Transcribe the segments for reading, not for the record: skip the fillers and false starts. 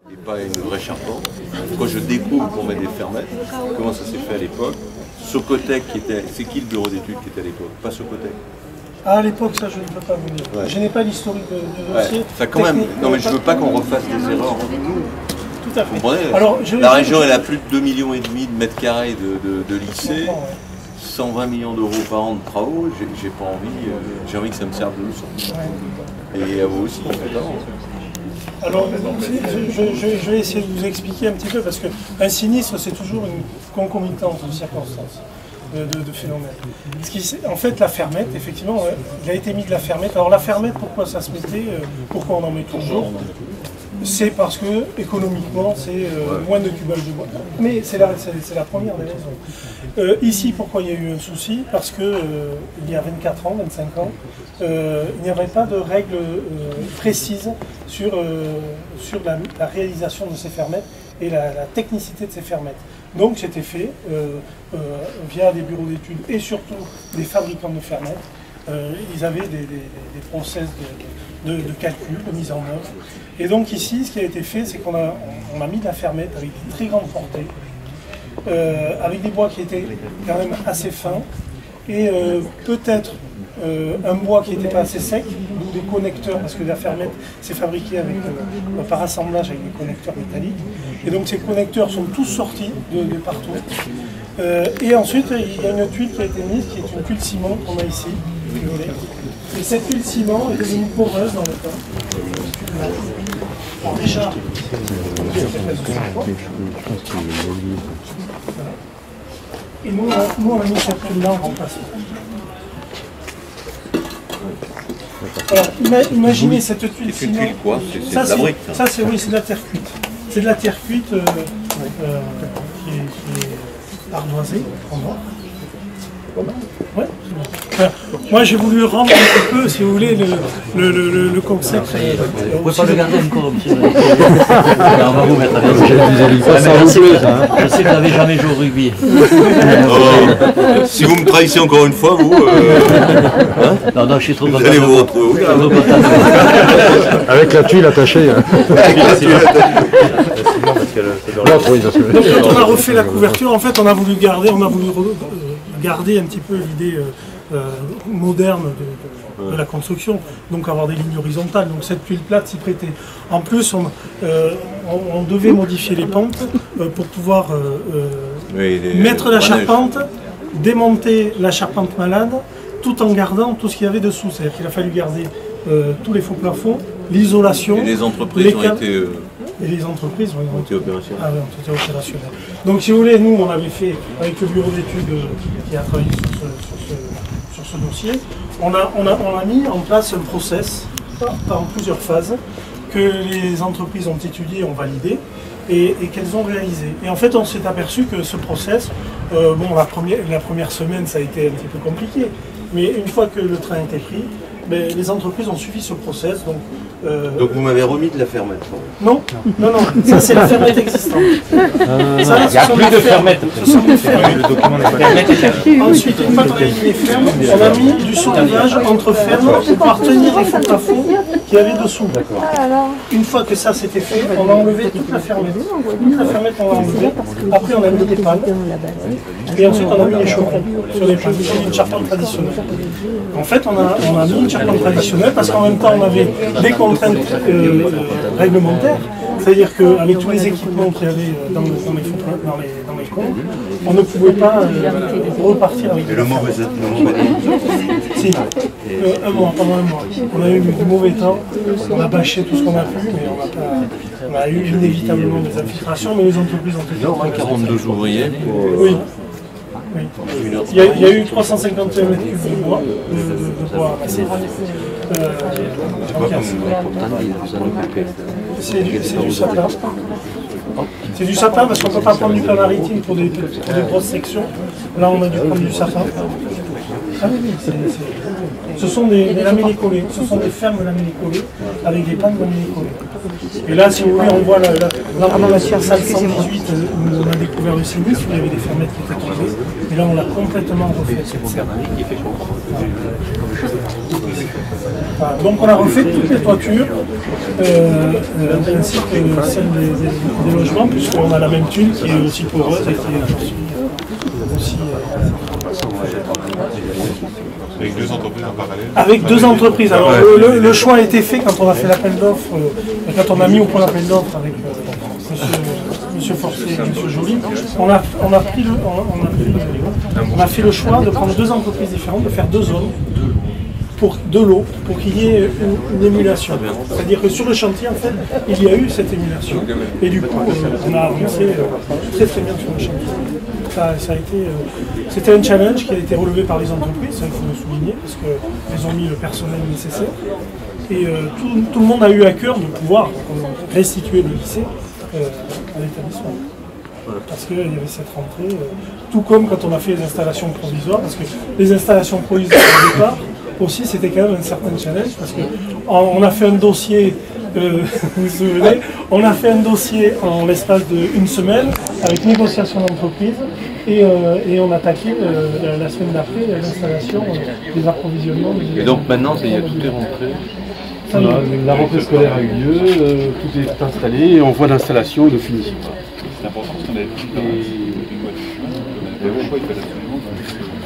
Et pas une vraie charpente. Quand je découvre qu'on met des fermettes, comment ça s'est fait à l'époque, Socotec qui était... C'est qui le bureau d'études qui était à l'époque? Pas Socotec. Ah, à l'époque, ça je ne peux pas vous dire. Ouais. Je n'ai pas l'historique du dossier. Ouais. Ça quand même... Non mais je veux pas qu'on refasse des erreurs. Tout à fait. Vous comprenez? Alors, la région elle a plus de 2,5 millions de mètres carrés de lycées. 120 millions d'euros par an de travaux, j'ai pas envie, j'ai envie que ça me serve de leçon. Ouais. Et à vous aussi, évidemment. Alors, je vais essayer de vous expliquer un petit peu, parce qu'un sinistre, c'est toujours une concomitance de circonstances, de phénomènes. En fait, la fermette, effectivement, il a été mis de la fermette. Alors la fermette, pourquoi ça se mettait, pourquoi on en met toujours? C'est parce que économiquement c'est moins de cubage de bois. Mais c'est la première des raisons. Ici, pourquoi il y a eu un souci? Parce que il y a 24 ans, 25 ans, il n'y avait pas de règles précises sur la réalisation de ces fermettes et la technicité de ces fermettes. Donc c'était fait via des bureaux d'études et surtout des fabricants de fermettes. Ils avaient des process de calcul, de mise en œuvre. Et donc ici, ce qui a été fait, c'est qu'on a mis de la fermette avec des très grandes portées, avec des bois qui étaient quand même assez fins, et peut-être un bois qui n'était pas assez sec, ou des connecteurs, parce que la fermette c'est fabriqué avec, par assemblage avec des connecteurs métalliques. Et donc ces connecteurs sont tous sortis de partout. Et ensuite, il y a une tuile qui a été mise, qui est une tuile ciment qu'on a ici. Et cette tuile ciment est devenue poreuse dans le temps. Alors déjà, et nous on a mis cette tuile-là en remplacement. Alors imaginez cette tuile ciment. C'est une tuile quoi? C'est de la brique. Ça c'est oui, c'est de la terre cuite. C'est de la terre cuite qui est ardoisée en noir. Ouais. Moi j'ai voulu rendre un petit peu, si vous voulez, le concept. Vous ne pouvez pas le garder encore, monsieur. On va vous mettre à l'aise. Je sais que vous n'avez jamais joué au rugby. Si vous me trahissez encore une fois, vous... Non, je suis trop content. Vous allez vous retrouver. Avec la tuile attachée. Donc quand on a refait la couverture, en fait on a voulu garder un petit peu l'idée moderne de la construction, donc avoir des lignes horizontales, donc cette tuile plate s'y prêtait. En plus on devait modifier les pentes pour pouvoir mettre la charpente, démonter la charpente malade, tout en gardant tout ce qu'il y avait dessous. C'est-à-dire qu'il a fallu garder tous les faux plafonds, l'isolation. Et les entreprises ont été... Et les entreprises ont été opérationnelles. Ah oui, ont été opérationnelles. Donc si vous voulez, nous on avait fait, avec le bureau d'études qui a travaillé sur ce dossier, on a mis en place un process en plusieurs phases que les entreprises ont étudié, ont validé et qu'elles ont réalisé. Et en fait on s'est aperçu que ce process, bon la première semaine ça a été un petit peu compliqué, mais une fois que le train était pris, les entreprises ont suivi ce process. Donc vous m'avez remis de la fermette? Non, ça c'est la fermette existante. Il n'y a plus de fermette. Ce sont des fermes. Le document n'est pas. Ensuite, une fois qu'on a mis les fermes, on a mis du soudage entre fermes pour pouvoir tenir les faux plafonds qu'il y avait dessous. Une fois que ça c'était fait, on a enlevé toute la fermette. Toute la fermette on l'a enlevée. Après on a mis les pannes. Et ensuite on a mis les chevrons sur les pannes. On a mis une charpente traditionnelle. En fait on a mis une charpente traditionnelle parce qu'en même temps on avait des contraintes réglementaires, c'est-à-dire qu'avec tous les équipements qu'il y avait dans les comptes, on ne pouvait pas repartir avec. Et le mauvais Si, pendant un mois. On a eu du mauvais temps, on a bâché tout ce qu'on a pu, mais on a eu inévitablement des infiltrations, mais les entreprises ont été... Il y a au moins 42 ouvriers pour... Oui. Oui. Il y a eu 351 mètres cubes de bois, massif. C'est du sapin. C'est du sapin parce qu'on ne peut pas prendre du plan maritime pour des grosses sections. Là, on a dû prendre du sapin. Ah oui, ce sont des lamellés collés, ce sont des fermes lamellés collés avec des pannes lamellés collés. Et là, si vous voulez, on voit la salle 118 où on a découvert le sinistre, où il y avait des fermettes qui étaient tombées. Et là, on l'a complètement refait cette salle. Voilà. Donc on a refait toutes les toitures, ainsi que celle des logements, puisqu'on a la même tuile qui est aussi poreuse et qui est aussi avec deux entreprises en parallèle. avec deux entreprises. Alors le choix a été fait quand on a fait l'appel d'offres, quand on a mis au point l'appel d'offres avec Monsieur Forcé et Monsieur Joly, on a fait le choix de prendre deux entreprises différentes, de faire deux zones pour de l'eau, pour qu'il y ait une émulation. C'est-à-dire que sur le chantier, en fait, il y a eu cette émulation. Et du coup, on a avancé très très bien sur le chantier. Ça a été, c'était un challenge qui a été relevé par les entreprises, ça il faut le souligner, parce qu'elles ont mis le personnel nécessaire. Et tout le monde a eu à cœur de pouvoir restituer le lycée à l'établissement. Parce qu'il y avait cette rentrée, tout comme quand on a fait les installations provisoires, parce que les installations provisoires au départ, aussi c'était quand même un certain challenge, parce qu'on a fait un dossier, vous vous souvenez, on a fait un dossier en l'espace d'une semaine, avec négociation d'entreprise, et on attaquait la semaine d'après l'installation des approvisionnements. Et donc maintenant, tout est rentré. Voilà, la rentrée scolaire a eu lieu, tout est installé, et on voit l'installation et le finition. C'est important parce qu'on avait dit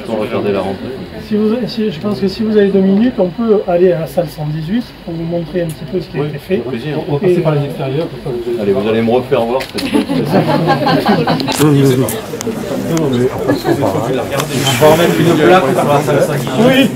On va regarder la rentrée. Je pense que si vous avez 2 minutes, on peut aller à la salle 118 pour vous montrer un petit peu ce qui a été fait. On va passer par les extérieurs. Allez, vous allez me refaire voir cette On va remettre une plaque pour la salle 5. Oui.